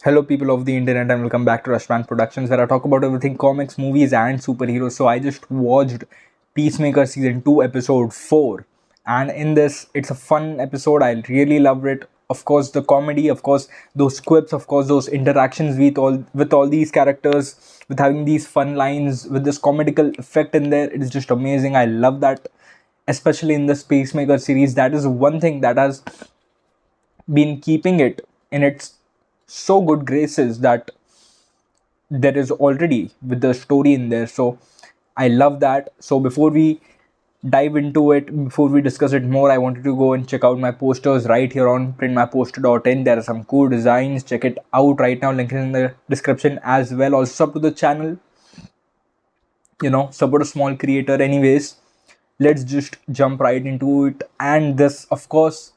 Hello, people of the internet, and welcome back to Rashman Productions, where I talk about everything comics, movies, and superheroes. So, I just watched Peacemaker Season 2, Episode 4, and in this, it's a fun episode. I really loved it. Of course, the comedy, of course, those quips, of course, those interactions with all these characters, with having these fun lines, with this comedical effect in there. It's just amazing. I love that, especially in the Peacemaker series. That is one thing that has been keeping it in its so good graces that there is already with the story in there. So I love that. So before we dive into it, before we discuss it more, I wanted to go and check out my posters right here on printmyposter.in. There are some cool designs. Check it out right now. Link is in the description as well. Also sub to the channel. Support a small creator. Anyways, let's just jump right into it. And this, of course,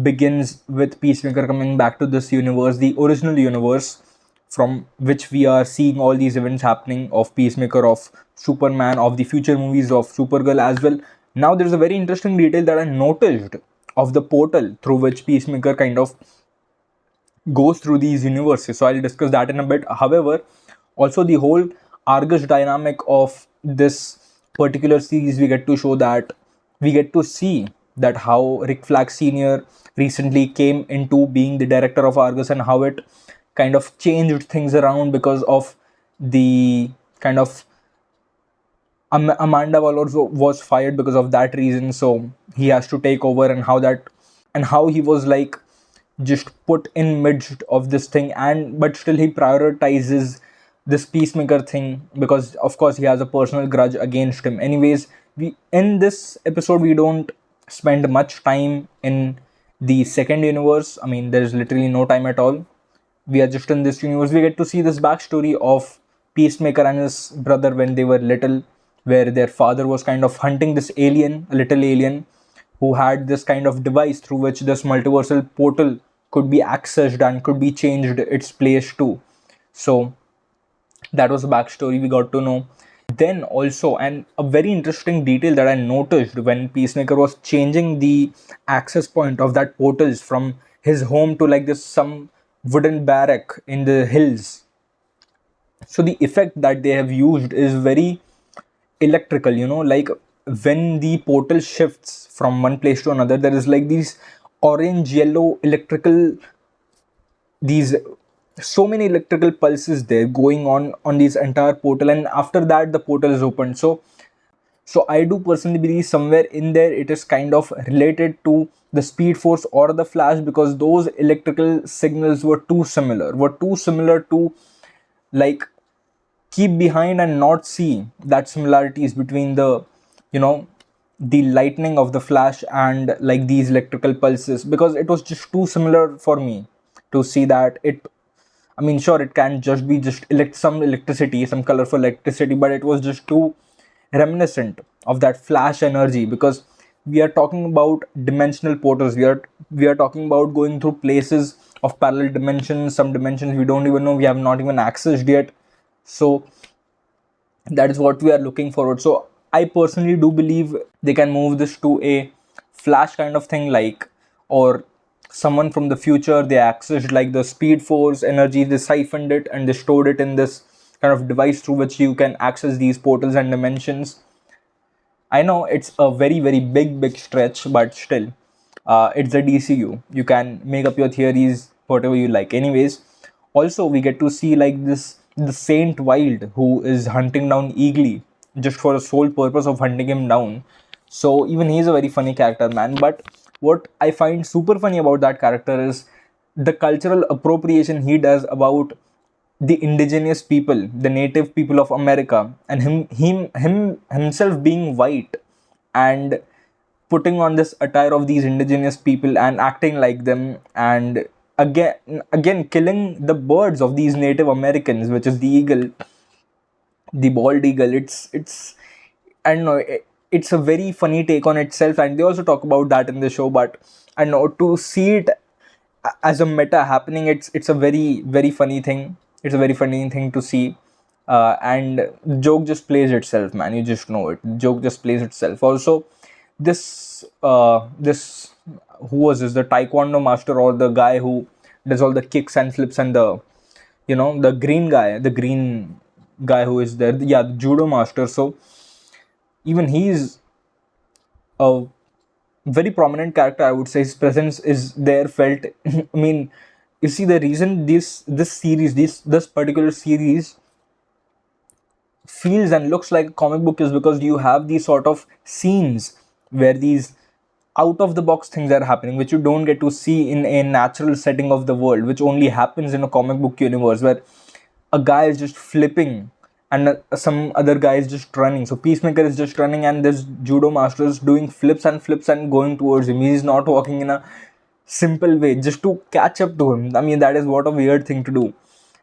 begins with Peacemaker coming back to this universe, the original universe from which we are seeing all these events happening of Peacemaker, of Superman, of the future movies of Supergirl as well. Now, there's a very interesting detail that I noticed of the portal through which Peacemaker kind of goes through these universes. So I'll discuss that in a bit. However, also the whole Argus dynamic of this particular series, we get to see that how Rick Flag Sr. recently came into being the director of Argus and how it kind of changed things around because of the kind of Amanda Waller was fired because of that reason, so he has to take over, and how he was like just put in midst of this thing, and but still he prioritizes this Peacemaker thing because of course he has a personal grudge against him. Anyways, we in this episode we don't spend much time in the second universe. I mean, there's literally no time at all. We are just in this universe. We get to see this backstory of Peacemaker and his brother when they were little, where their father was kind of hunting this alien, a little alien, who had this kind of device through which this multiversal portal could be accessed and could be changed its place too. So that was the backstory we got to know. Then also, and a very interesting detail that I noticed when Peacemaker was changing the access point of that portals from his home to like this some wooden barrack in the hills. So the effect that they have used is very electrical, like when the portal shifts from one place to another, there is like these orange yellow electrical, these so many electrical pulses there going on this entire portal, and after that the portal is opened. So I do personally believe somewhere in there it is kind of related to the Speed Force or the Flash, because those electrical signals were too similar to like keep behind and not see that similarities between the you know the lightning of the Flash and like these electrical pulses, because it was just too similar for me to see that it. I mean, sure, it can just be just some electricity, some colorful electricity, but it was just too reminiscent of that Flash energy, because we are talking about dimensional portals. We are talking about going through places of parallel dimensions, some dimensions we don't even know, we have not even accessed yet. So that is what we are looking forward. So I personally do believe they can move this to a Flash kind of thing, like, or someone from the future, they accessed like the Speed Force energy, they siphoned it and they stored it in this kind of device through which you can access these portals and dimensions. I know it's a very very big stretch, but still, it's a DCU. You can make up your theories whatever you like. Anyways, also we get to see like this the Saint Wild, who is hunting down Eagly just for the sole purpose of hunting him down. So even he's a very funny character, man. But what I find super funny about that character is the cultural appropriation he does about the indigenous people, the native people of America, and himself being white and putting on this attire of these indigenous people and acting like them, and again killing the birds of these Native Americans, which is the eagle, the bald eagle. It's I don't know. It's a very funny take on itself, and they also talk about that in the show. But I know, to see it as a meta happening, it's a very very funny thing. It's a very funny thing to see, and the joke just plays itself, man. You just know it. The joke just plays itself. Also, this who was this? The Taekwondo master, or the guy who does all the kicks and flips and the the green guy who is there, yeah, the judo master. So even he's a very prominent character, I would say. His presence is there felt. I mean, you see, the reason this particular series feels and looks like a comic book is because you have these sort of scenes where these out of the box things are happening, which you don't get to see in a natural setting of the world, which only happens in a comic book universe, where a guy is just flipping and some other guy is just running. So Peacemaker is just running and this judo master is doing flips and going towards him. He's not walking in a simple way just to catch up to him. I mean, that is what a weird thing to do.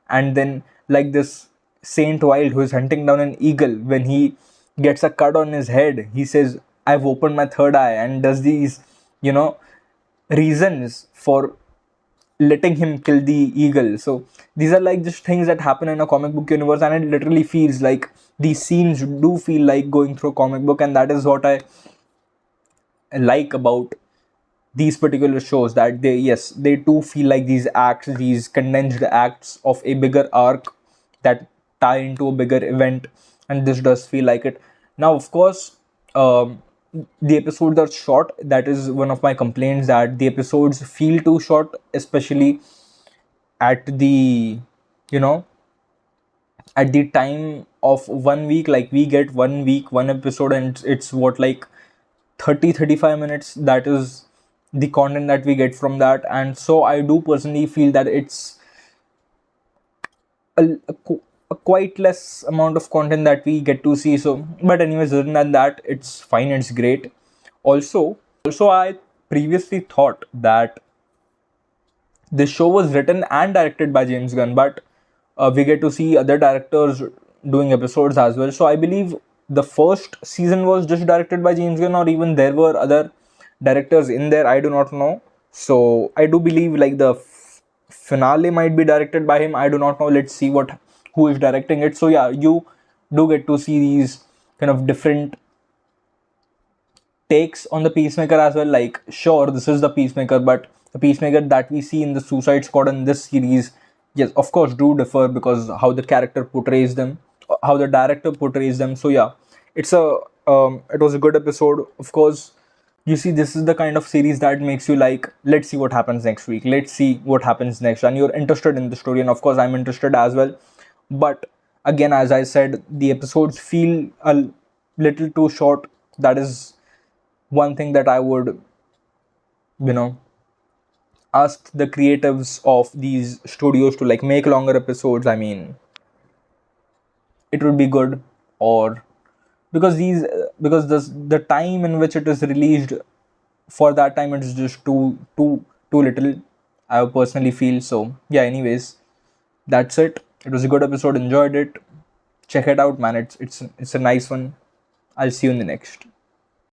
And then, like this Saint Wild who is hunting down an eagle, when he gets a cut on his head, he says, I've opened my third eye, and does these, you know, reasons for letting him kill the eagle. So these are like just things that happen in a comic book universe, and it literally feels like these scenes do feel like going through a comic book, and that is what I like about these particular shows, that they, yes, they do feel like these acts, these condensed acts of a bigger arc that tie into a bigger event, and this does feel like it. Now, of course, the episodes are short. That is one of my complaints, that the episodes feel too short, especially at the, you know at the time of 1 week. Like, we get 1 week 1 episode, and it's what, like 30-35 minutes. That is the content that we get from that. And so I do personally feel that it's a quite less amount of content that we get to see. So, but anyways, other than that, it's fine, it's great. Also, I previously thought that this show was written and directed by James Gunn, but we get to see other directors doing episodes as well. So I believe the first season was just directed by James Gunn, or even there were other directors in there. I do not know. So I do believe like the finale might be directed by him. I do not know. Let's see who is directing it. So yeah, you do get to see these kind of different takes on the Peacemaker as well. Like, sure, this is the Peacemaker, but the Peacemaker that we see in the Suicide Squad in this series, yes, of course, do differ, because how the character portrays them, how the director portrays them. So yeah, it was a good episode. Of course, you see, this is the kind of series that makes you like, let's see what happens next week. Let's see what happens next, and you're interested in the story. And of course, I'm interested as well. But again, as I said, the episodes feel a little too short. That is one thing that I would, you know, ask the creatives of these studios to like make longer episodes. I mean, it would be good. Or because the time in which it is released, for that time, it is just too little, I personally feel. So yeah, anyways, that's it. It was a good episode, enjoyed it. Check it out, man. It's a nice one. I'll see you in the next.